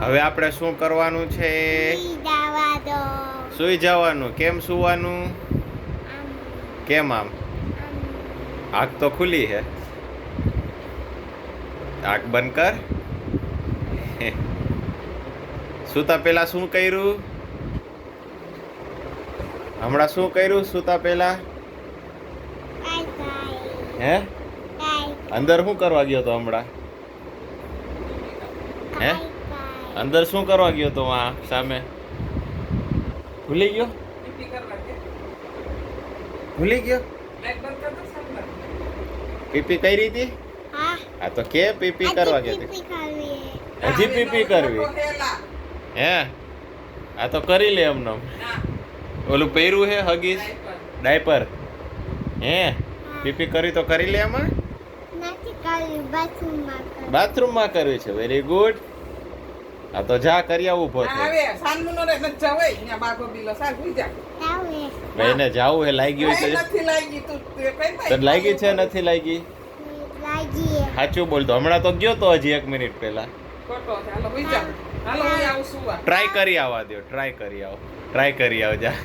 હવે આપણે શું કરવાનું છે? સૂઈ જવાનું. કેમ સૂવાનું? કેમ આમ? આંખ તો ખુલી હે. આંખ બંધ કર. સૂતા પેલા શું કર્યું? હમણાં શું કર્યું સૂતા પેલા? હે? અંદર શું કરવા ગયો તો હમણાં? હે? અંદર શું કરવા ગયો તો આ સામે? ભૂલી ગયો? ભૂલી ગયો? પીપી કરી હતી? હા તો કે પીપી કરવા ગયો હતી? હજી પીપી કરવી? હે? આ તો કરી લે એમને. ઓલું પહેર્યું હે હગીસ ડાયપર. હે? પીપી કરી તો કરી લે એમાં? બાથરૂમમાં કરવી છે. Very good. આ તો જા કરી આવું ઉભો થયો. એને જાવું હે. લાગી હોય તો લાગી છે નથી લાગી? સાચું બોલતો. હમણાં તો ગયો તો હજી 1 મિનિટ પહેલા. ટ્રાય કરી આવવા દો. ટ્રાય કરી આવો. જા.